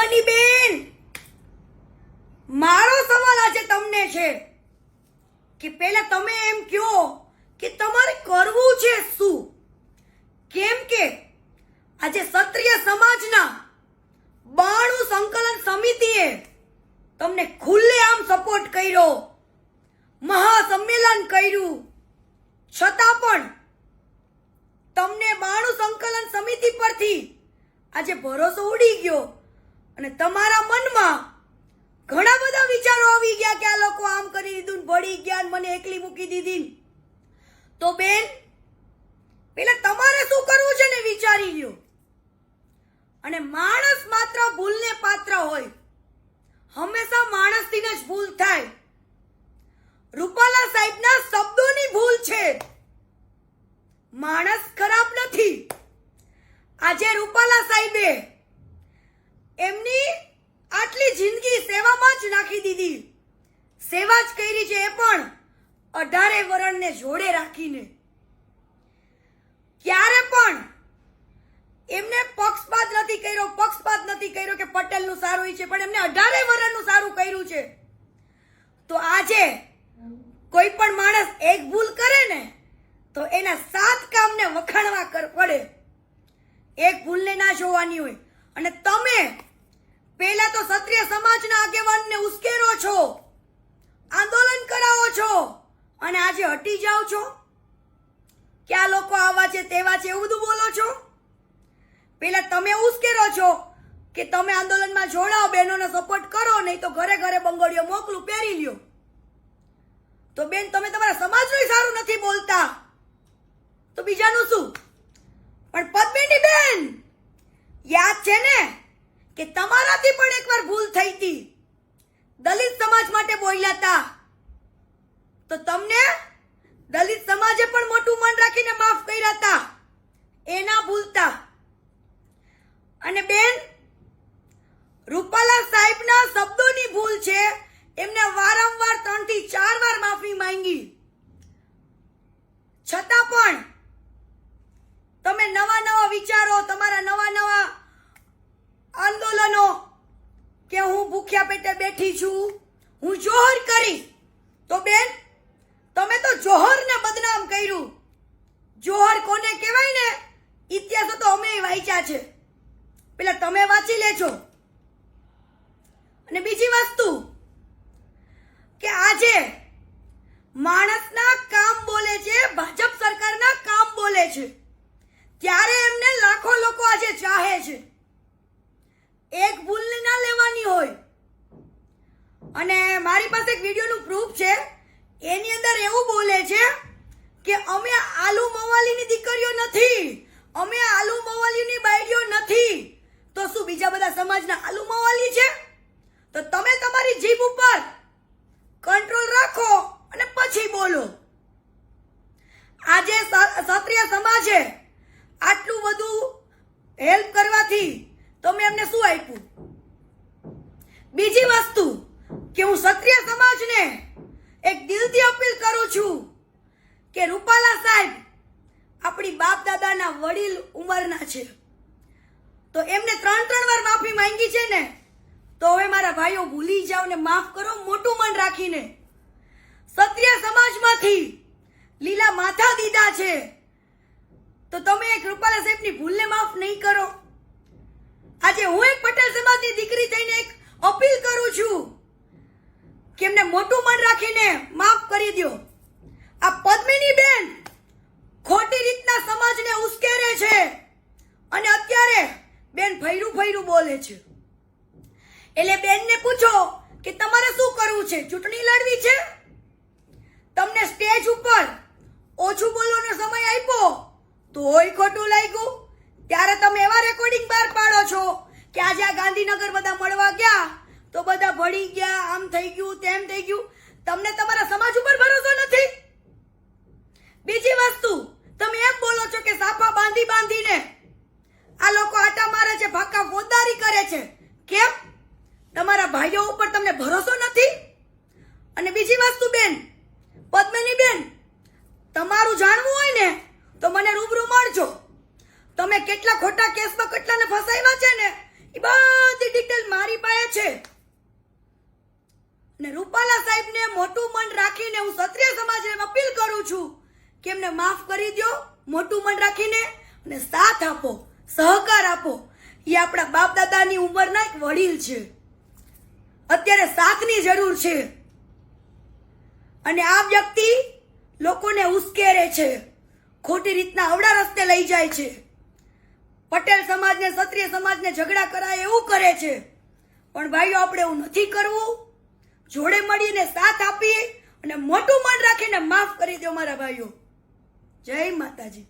પદ્મની બેન, મારો સવાલ આજે તમને છે કે પહેલા તમે એમ કહો કે તમારે કરવું છે શું? કેમ કે આજે ક્ષત્રિય સમાજના 92 સંકલન સમિતિએ તમને ખુલ્લેઆમ સપોર્ટ કર્યો, મહાસંમેલન કર્યું, છતાં પણ તમને 92 સંકલન સમિતિ પરથી આજે ભરોસો ઉડી ગયો અને તમારા મનમાં ઘણા બધા વિચારો આવી ગયા કે આ લોકો આમ કરી દીધું, ભળી ગયા, મને એકલી મૂકી દીધી. તો બેન, પેલા તમારે શું કરવું છે ને વિચારી લ્યો. અને માણસ માત્ર ભૂલને પાત્ર હોય, હંમેશા માણસથી જ ભૂલ થાય. રૂપાલા સાહેબના શબ્દોની ભૂલ છે, માણસ ખરાબ નથી. આજે રૂપાલા સાહેબે એમની આટલી જિંદગી સેવામાં જ નાખી દીધી, સેવા જ કરી છે, એ પણ 18 વરણને જોડે રાખીને. ક્યારે પણ એમને પક્ષપાત નથી કર્યો કે પટેલનું સારું છે, પણ એમને 18 વરણનું સારું કર્યું છે. તો આજે કોઈ પણ માણસ એક ભૂલ કરે ને તો એના 7 કામને વખાણવા પડે, એક ભૂલને ના જોવાની હોય. અને તમે પહેલા તો ક્ષત્રિય સમાજના આગેવાનને ઉશ્કેરો છો, આંદોલન કરાવો છો, અને આજે હટી જાઓ છો કે આ લોકો આવા છે તેવા છે એવું બધું બોલો છો. પહેલા તમે ઉશ્કેરો છો કે તમે આંદોલનમાં જોડાઓ, બહેનોને સપોર્ટ કરો, નહીં તો ઘરે ઘરે બંગડીઓ મોકલું, પહેરી લ્યો. તો બેન, તમે તમારા સમાજનું સારું નથી બોલતા તો બીજાનું શું? પણ પદ્મિની બેન, યાદ છે ને કે તમારાથી પણ એકવાર ભૂલ થઈ હતી, દલિત સમાજ માટે બોલ્યા હતા, તો તમને દલિત સમાજે પણ મોટું મન રાખીને માફ કર્યા હતા, એ ના ભૂલતા. અને બેન, રૂપાલા સાહેબના શબ્દોની ભૂલ છે, એમને વારંવાર 3 થી 4 વાર માફી માંગી, છતાં પણ તમે નવા વિચારો, તમારા નવા આંદોલનો કે હું ભૂખ્યા પેટે બેઠી છું, હું જોહર કરી. તો બેન, તમે તો જોહરને બદનામ કર્યું. જોહર કોને કહેવાય ને, ઇતિહાસો તો અમે વાંચ્યા છે, પેલા તમે વાંચી લેજો. અને બીજી વસ્તુ કે આજે માણસના કામ બોલે છે, ભાજપ સરકારના કામ બોલે છે, ત્યારે એમને લાખો લોકો આજે ચાહે છે. એક ભૂલ ના લેવાની હોય. અને મારી પાસે એક વિડીયોનું પ્રૂફ છે, એની અંદર એવું બોલે છે કે અમે આલુ મવાલીની દીકરીઓ નથી, અમે આલુ મવાલીની બાયડીઓ નથી. તો શું બીજા બધા સમાજના આલુ મવાલી છે? તો તમે તમારી જીભ ઉપર કંટ્રોલ રાખો અને પછી બોલો. આજે ક્ષત્રિય સમાજે આટલું બધું હેલ્પ કરવાથી તમે એમને શું આપ્યું? બીજી વસ્તુ કે હું ક્ષત્રિય સમાજને એક દિલથી અપીલ કરું છું કે રૂપાલા સાહેબ આપણી બાપ દાદાના વડીલ ઉંમરના છે, તો એમને 3 વાર માફી માંગી છે ને, તો હવે મારા ભાઈઓ ભૂલી જાઓ ને માફ કરો, મોટું મન રાખીને. ક્ષત્રિય સમાજમાંથી લીલા માથા દીધા છે, તો તમે એક રૂપાલા સાહેબની ભૂલને માફ નહીં કરો. આજે હું એક પટેલ સમાજની દીકરી થઈને એક અપીલ કરું છું કે એમને મોટું મન રાખીને માફ કરી દો. આ પદ્મિની બેન ખોટી રીતના સમાજને ઉશ્કેરે છે અને અત્યારે બેન ફૈરું બોલે છે. એટલે બેનને પૂછો કે તમારે શું કરવું છે? ચૂંટણી લડવી છે? તમને સ્ટેજ ઉપર ઓછું બોલવાનો સમય આપ્યો તોય ખોટું લાગ્યું. ત્યારે તમે એવા રેકોર્ડિંગ બહાર પાડો છો કે આજે આ ગાંધીનગર બધા મળવા ગયા તો બધા ભળી ગયા, આમ થઈ ગયું, તેમ થઈ ગયું. તમને તમારા સમાજ ઉપર ભરોસો નથી. બીજી વસ્તુ, તમે એમ બોલો છો કે સાફા બાંધીને આ લોકો આટા મારે છે, ફાકા ફોજદારી કરે છે. કેમ? તમારા ભાઈઓ ઉપર તમને ભરોસો નથી. અને બીજી વસ્તુ બેન, પદ્મિની બેન, તમારું જાણવું હોય ને તો મને રૂબરૂ મળજો. તમે કેટલા ખોટા કેસમાં કેટલાને ફસાવ્યા છે ને એ બધી ડિટેલ છું કે એમને માફ કરી દો, મોટું મન રાખીને, અને સાથ આપો, સહકાર આપો. એ આપણા બાપ દાદાની ઉંમરના એક વડીલ છે. અત્યારે સાથની જરૂર છે. અને આ વ્યક્તિ લોકોને ઉશ્કેરે છે, ખોટી રીતના અવળા રસ્તે લઈ જાય છે. પટેલ સમાજને, ક્ષત્રિય સમાજને ઝઘડા કરાય એવું કરે છે. પણ ભાઈઓ, આપણે એવું નથી કરવું. જોડે મળીને સાથ આપીએ અને મોટું મન રાખીને માફ કરી દો મારા ભાઈઓ. જય માતાજી.